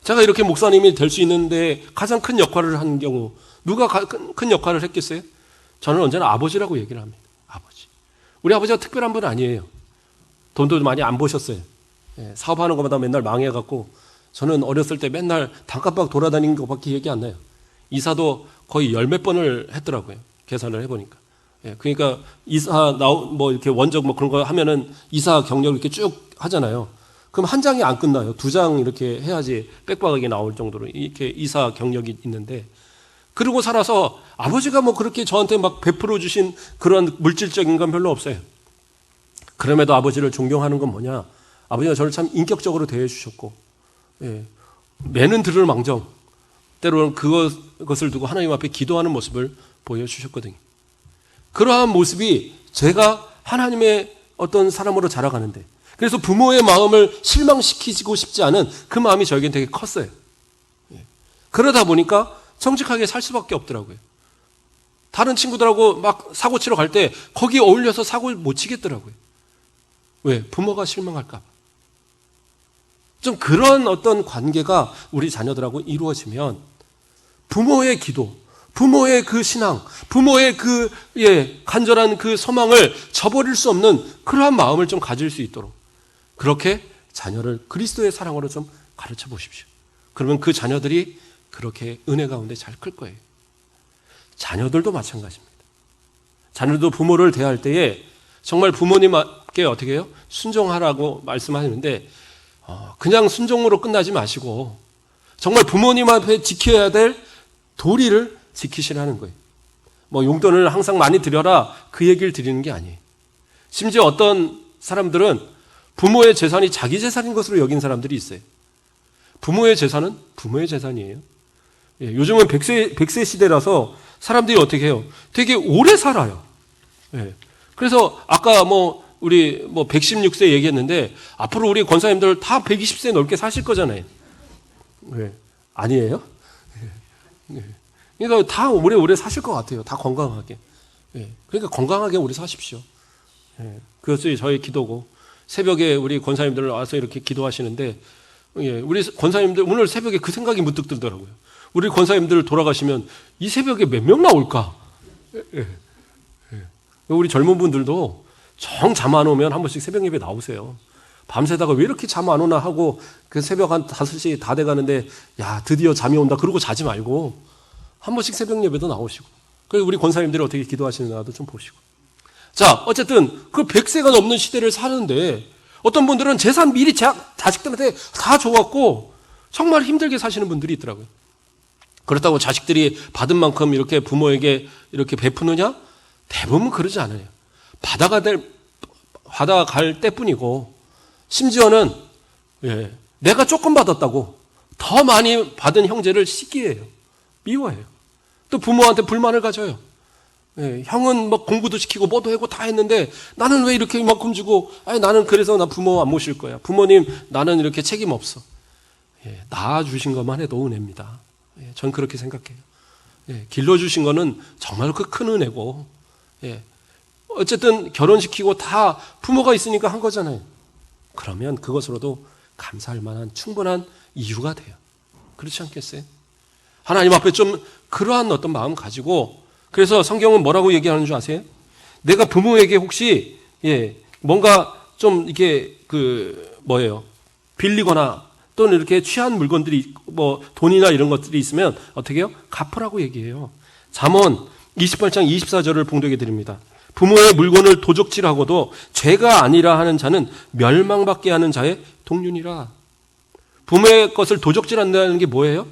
제가 이렇게 목사님이 될 수 있는데 가장 큰 역할을 한 경우 누가 큰 역할을 했겠어요? 저는 언제나 아버지라고 얘기를 합니다. 아버지. 우리 아버지가 특별한 분 아니에요. 돈도 많이 안 버셨어요. 사업하는 것마다 맨날 망해갖고 저는 어렸을 때 맨날 단칸방 돌아다니는 것밖에 얘기 안 나요. 이사도 거의 열 몇 번을 했더라고요. 계산을 해보니까. 그러니까 이사 이렇게 원적 그런 거 하면은 이사 경력 이렇게 쭉 하잖아요. 그럼 한 장이 안 끝나요. 두 장 이렇게 해야지 빽빽하게 나올 정도로 이렇게 이사 경력이 있는데, 그러고 살아서 아버지가 그렇게 저한테 막 베풀어 주신 그런 물질적인 건 별로 없어요. 그럼에도 아버지를 존경하는 건 뭐냐? 아버지가 저를 참 인격적으로 대해 주셨고, 매는 들을 망정, 때로는 그것을 두고 하나님 앞에 기도하는 모습을 보여주셨거든요. 그러한 모습이 제가 하나님의 어떤 사람으로 자라가는데, 그래서 부모의 마음을 실망시키고 싶지 않은 그 마음이 저에겐 되게 컸어요. 그러다 보니까 정직하게 살 수밖에 없더라고요. 다른 친구들하고 막 사고 치러 갈 때 거기 어울려서 사고를 못 치겠더라고요. 왜? 부모가 실망할까 봐. 좀 그런 어떤 관계가 우리 자녀들하고 이루어지면 부모의 기도, 부모의 그 신앙, 부모의 그 간절한 그 소망을 저버릴 수 없는 그러한 마음을 좀 가질 수 있도록 그렇게 자녀를 그리스도의 사랑으로 좀 가르쳐 보십시오. 그러면 그 자녀들이 그렇게 은혜 가운데 잘 클 거예요. 자녀들도 마찬가지입니다. 자녀도 부모를 대할 때에 정말 부모님께 어떻게 해요? 순종하라고 말씀하시는데 그냥 순종으로 끝나지 마시고 정말 부모님 앞에 지켜야 될 도리를 지키시라는 거예요. 용돈을 항상 많이 드려라 그 얘기를 드리는 게 아니에요. 심지어 어떤 사람들은 부모의 재산이 자기 재산인 것으로 여긴 사람들이 있어요. 부모의 재산은 부모의 재산이에요. 요즘은 100세 시대라서 사람들이 어떻게 해요? 되게 오래 살아요. 그래서 아까 우리 116세 얘기했는데 앞으로 우리 권사님들 다 120세 넘게 사실 거잖아요. 아니에요? 그러니까 다 오래오래 사실 것 같아요. 다 건강하게. 그러니까 건강하게 오래 사십시오. 그것이 저의 기도고 새벽에 우리 권사님들 와서 이렇게 기도하시는데 예, 우리 권사님들 오늘 새벽에 그 생각이 문득 들더라고요. 우리 권사님들 돌아가시면 이 새벽에 몇 명 나올까? 예, 예. 우리 젊은 분들도 정 잠 안 오면 한 번씩 새벽 예배 나오세요. 밤새다가 왜 이렇게 잠 안 오나 하고 그 새벽 한 5시 다 돼가는데 야 드디어 잠이 온다 그러고 자지 말고 한 번씩 새벽 예배도 나오시고 그리고 우리 권사님들이 어떻게 기도하시는가도 좀 보시고 자 어쨌든 그 100세가 넘는 시대를 사는데 어떤 분들은 재산 미리 자식들한테 다 줘갖고 정말 힘들게 사시는 분들이 있더라고요. 그렇다고 자식들이 받은 만큼 이렇게 부모에게 이렇게 베푸느냐? 대부분 그러지 않아요. 받아갈 때뿐이고 심지어는 예, 내가 조금 받았다고 더 많이 받은 형제를 시기해요. 미워해요. 또 부모한테 불만을 가져요. 예, 형은 막 공부도 시키고 뭐도 하고 다 했는데 나는 왜 이렇게 이만큼 주고 아니 나는 그래서 나 부모 안 모실 거야. 부모님 나는 이렇게 책임 없어. 예, 낳아주신 것만 해도 은혜입니다. 예, 전 그렇게 생각해요. 예, 길러주신 거는 정말 그 큰 은혜고 예, 어쨌든 결혼시키고 다 부모가 있으니까 한 거잖아요. 그러면 그것으로도 감사할 만한 충분한 이유가 돼요. 그렇지 않겠어요? 하나님 앞에 좀 그러한 어떤 마음 가지고 그래서 성경은 뭐라고 얘기하는 줄 아세요? 내가 부모에게 혹시 예, 뭔가 좀 이게 빌리거나 또는 이렇게 취한 물건들이 뭐 돈이나 이런 것들이 있으면 어떻게 해요? 갚으라고 얘기해요. 잠언 28장 24절을 봉독해 드립니다. 부모의 물건을 도적질하고도 죄가 아니라 하는 자는 멸망받게 하는 자의 동륜이라. 부모의 것을 도적질한다는 게 뭐예요?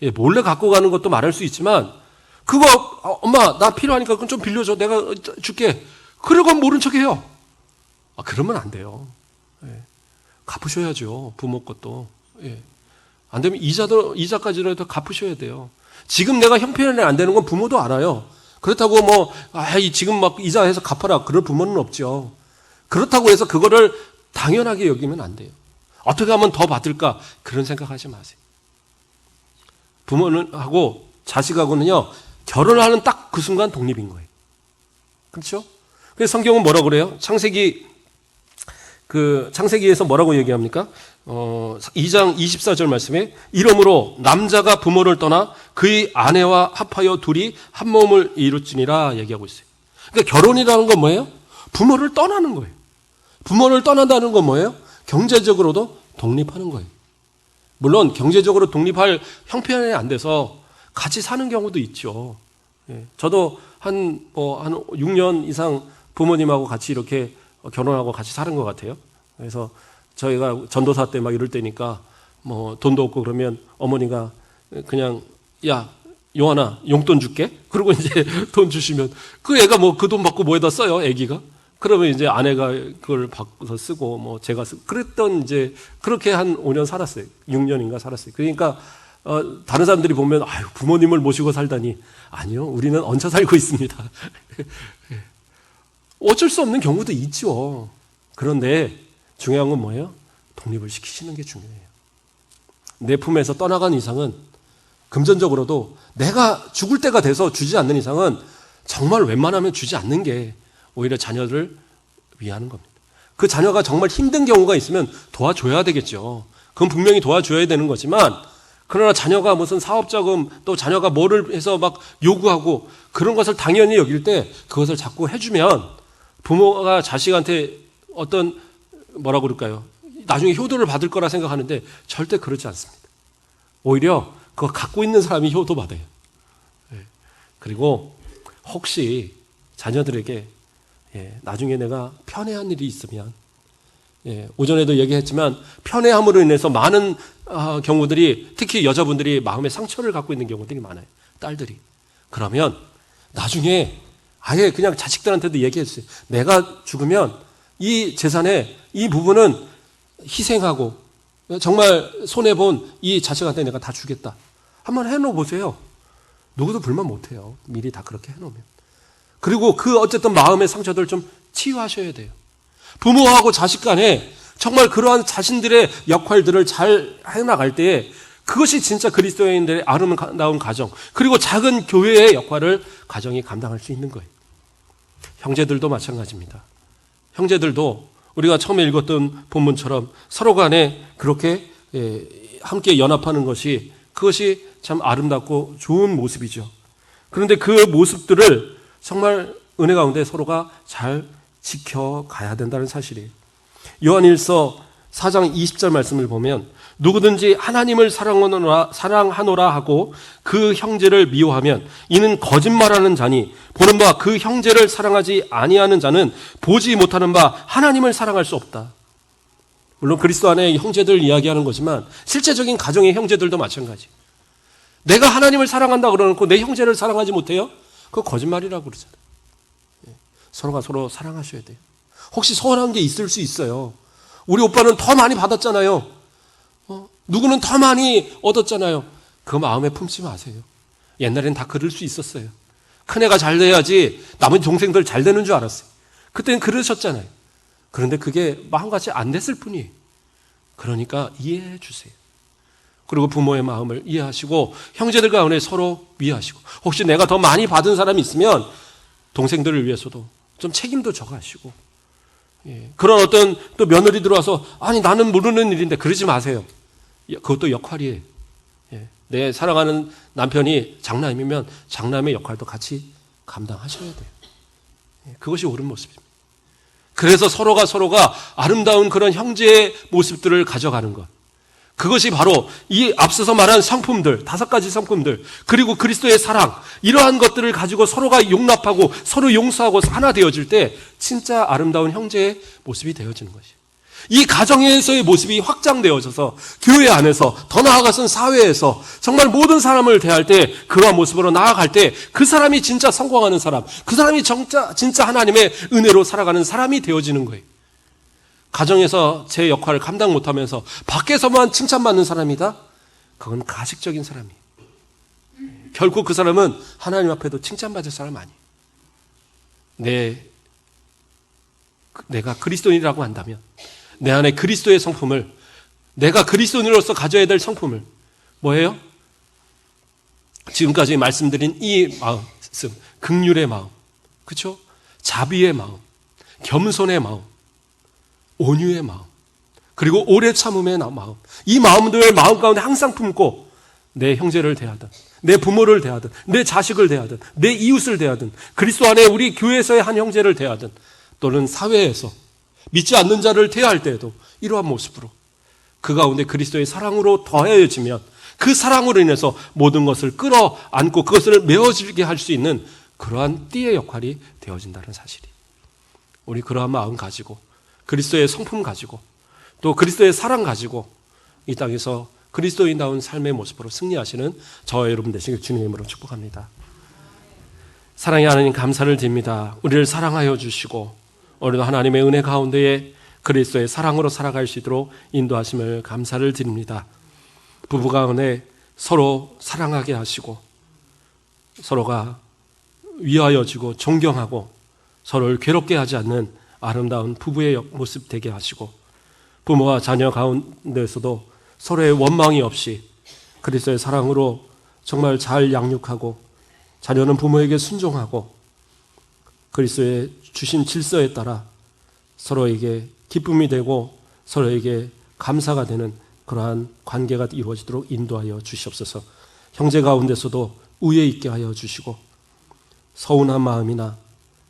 예, 몰래 갖고 가는 것도 말할 수 있지만 그거 엄마 나 필요하니까 그건 좀 빌려줘 내가 줄게 그러고 모른 척해요. 그러면 안 돼요. 예, 갚으셔야죠. 부모 것도. 예, 안 되면 이자까지라도 갚으셔야 돼요. 지금 내가 형편이 안 되는 건 부모도 알아요. 그렇다고 지금 막 이자해서 갚아라 그럴 부모는 없죠. 그렇다고 해서 그거를 당연하게 여기면 안 돼요. 어떻게 하면 더 받을까 그런 생각하지 마세요. 부모는 하고 자식하고는요 결혼하는 딱 그 순간 독립인 거예요. 그렇죠? 그래서 성경은 뭐라고 그래요? 창세기에서 뭐라고 얘기합니까? 2장 24절 말씀에 이러므로 남자가 부모를 떠나 그의 아내와 합하여 둘이 한 몸을 이룰지니라 얘기하고 있어요. 그러니까 결혼이라는 건 뭐예요? 부모를 떠나는 거예요. 부모를 떠난다는 건 뭐예요? 경제적으로도 독립하는 거예요. 물론 경제적으로 독립할 형편이 안 돼서 같이 사는 경우도 있죠. 예, 저도 한 6년 이상 부모님하고 같이 이렇게 결혼하고 같이 사는 것 같아요. 그래서 저희가 전도사 때 막 이럴 때니까 뭐 돈도 없고 그러면 어머니가 그냥 야 용환아 용돈 줄게. 그러고 이제 돈 주시면 그 애가 뭐 그 돈 받고 뭐에다 써요 애기가. 그러면 이제 아내가 그걸 바꿔서 쓰고 뭐 제가 쓰고 그랬던 이제 그렇게 한 5년 살았어요. 6년인가 살았어요. 그러니까 다른 사람들이 보면 아유 부모님을 모시고 살다니 아니요 우리는 얹혀 살고 있습니다. 어쩔 수 없는 경우도 있죠. 그런데 중요한 건 뭐예요? 독립을 시키시는 게 중요해요. 내 품에서 떠나간 이상은 금전적으로도 내가 죽을 때가 돼서 주지 않는 이상은 정말 웬만하면 주지 않는 게 오히려 자녀를 위하는 겁니다. 그 자녀가 정말 힘든 경우가 있으면 도와줘야 되겠죠. 그건 분명히 도와줘야 되는 거지만 그러나 자녀가 무슨 사업자금 또 자녀가 뭐를 해서 막 요구하고 그런 것을 당연히 여길 때 그것을 자꾸 해주면 부모가 자식한테 어떤 뭐라고 그럴까요? 나중에 효도를 받을 거라 생각하는데 절대 그렇지 않습니다. 오히려 그거 갖고 있는 사람이 효도받아요. 그리고 혹시 자녀들에게 나중에 내가 편애한 일이 있으면 오전에도 얘기했지만 편애함으로 인해서 많은 경우들이 특히 여자분들이 마음의 상처를 갖고 있는 경우들이 많아요. 딸들이. 그러면 나중에 아예 그냥 자식들한테도 얘기해주세요. 내가 죽으면 이 재산의 이 부분은 희생하고 정말 손해본 이 자식한테 내가 다 주겠다. 한번 해놓으세요. 누구도 불만 못해요. 미리 다 그렇게 해놓으면. 그리고 그 어쨌든 마음의 상처들을 좀 치유하셔야 돼요. 부모하고 자식 간에 정말 그러한 자신들의 역할들을 잘 해나갈 때에 그것이 진짜 그리스도인들의 아름다운 가정 그리고 작은 교회의 역할을 가정이 감당할 수 있는 거예요. 형제들도 마찬가지입니다. 형제들도 우리가 처음에 읽었던 본문처럼 서로 간에 그렇게 함께 연합하는 것이 그것이 참 아름답고 좋은 모습이죠. 그런데 그 모습들을 정말 은혜 가운데 서로가 잘 지켜가야 된다는 사실이에요. 요한일서 4장 20절 말씀을 보면 누구든지 하나님을 사랑하노라 하고 그 형제를 미워하면 이는 거짓말하는 자니 보는 바 그 형제를 사랑하지 아니하는 자는 보지 못하는 바 하나님을 사랑할 수 없다. 물론 그리스도 안에 형제들 이야기하는 거지만 실제적인 가정의 형제들도 마찬가지. 내가 하나님을 사랑한다 그러놓고 내 형제를 사랑하지 못해요? 그거 거짓말이라고 그러잖아요. 서로가 서로 사랑하셔야 돼요. 혹시 서운한 게 있을 수 있어요. 우리 오빠는 더 많이 받았잖아요. 누구는 더 많이 얻었잖아요. 그 마음에 품지 마세요. 옛날엔 다 그럴 수 있었어요. 큰애가 잘 돼야지 남은 동생들 잘 되는 줄 알았어요. 그때는 그러셨잖아요. 그런데 그게 마음같이 안 됐을 뿐이에요. 그러니까 이해해 주세요. 그리고 부모의 마음을 이해하시고 형제들 가운데 서로 위하시고 혹시 내가 더 많이 받은 사람이 있으면 동생들을 위해서도 좀 책임도 져가시고 그런 어떤 또 며느리 들어와서 아니 나는 모르는 일인데 그러지 마세요. 그것도 역할이에요. 내 사랑하는 남편이 장남이면 장남의 역할도 같이 감당하셔야 돼요. 그것이 옳은 모습입니다. 그래서 서로가 아름다운 그런 형제의 모습들을 가져가는 것. 그것이 바로 이 앞서서 말한 성품들, 5가지 성품들, 그리고 그리스도의 사랑, 이러한 것들을 가지고 서로가 용납하고 서로 용서하고 하나 되어질 때 진짜 아름다운 형제의 모습이 되어지는 것이에요. 이 가정에서의 모습이 확장되어져서 교회 안에서 더 나아가서는 사회에서 정말 모든 사람을 대할 때 그러한 모습으로 나아갈 때 그 사람이 진짜 성공하는 사람, 그 사람이 진짜 하나님의 은혜로 살아가는 사람이 되어지는 거예요. 가정에서 제 역할을 감당 못하면서 밖에서만 칭찬받는 사람이다? 그건 가식적인 사람이에요. 결코 그 사람은 하나님 앞에도 칭찬받을 사람 아니에요. 내가 그리스도인이라고 한다면 내 안에 그리스도의 성품을, 내가 그리스도인으로서 가져야 될 성품을 뭐예요? 지금까지 말씀드린 이 말씀, 긍휼의 마음, 그렇죠? 자비의 마음, 겸손의 마음, 온유의 마음, 그리고 오래 참음의 마음, 이 마음들을 마음 가운데 항상 품고 내 형제를 대하든 내 부모를 대하든 내 자식을 대하든 내 이웃을 대하든 그리스도 안에 우리 교회에서의 한 형제를 대하든 또는 사회에서 믿지 않는 자를 대할 때에도 이러한 모습으로 그 가운데 그리스도의 사랑으로 더해지면 그 사랑으로 인해서 모든 것을 끌어안고 그것을 메워지게 할 수 있는 그러한 띠의 역할이 되어진다는 사실이, 우리 그러한 마음 가지고 그리스도의 성품 가지고 또 그리스도의 사랑 가지고 이 땅에서 그리스도인다운 삶의 모습으로 승리하시는 저와 여러분 되시길 주님의 이름으로 축복합니다. 사랑의 하나님 감사를 드립니다. 우리를 사랑하여 주시고 오늘도 하나님의 은혜 가운데에 그리스도의 사랑으로 살아갈 수 있도록 인도하심을 감사를 드립니다. 부부 가운데 서로 사랑하게 하시고 서로가 위하여지고 존경하고 서로를 괴롭게 하지 않는 아름다운 부부의 모습 되게 하시고 부모와 자녀 가운데서도 서로의 원망이 없이 그리스도의 사랑으로 정말 잘 양육하고 자녀는 부모에게 순종하고 그리스도의 주신 질서에 따라 서로에게 기쁨이 되고 서로에게 감사가 되는 그러한 관계가 이루어지도록 인도하여 주시옵소서. 형제 가운데서도 우애 있게 하여 주시고 서운한 마음이나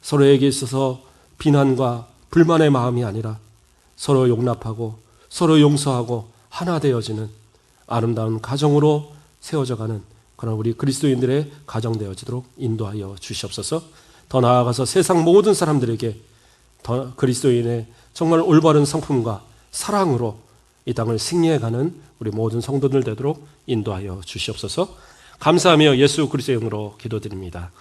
서로에게 있어서 비난과 불만의 마음이 아니라 서로 용납하고 서로 용서하고 하나 되어지는 아름다운 가정으로 세워져가는 그런 우리 그리스도인들의 가정 되어지도록 인도하여 주시옵소서. 더 나아가서 세상 모든 사람들에게 더 그리스도인의 정말 올바른 성품과 사랑으로 이 땅을 승리해가는 우리 모든 성도들 되도록 인도하여 주시옵소서. 감사하며 예수 그리스도의 이름으로 기도드립니다.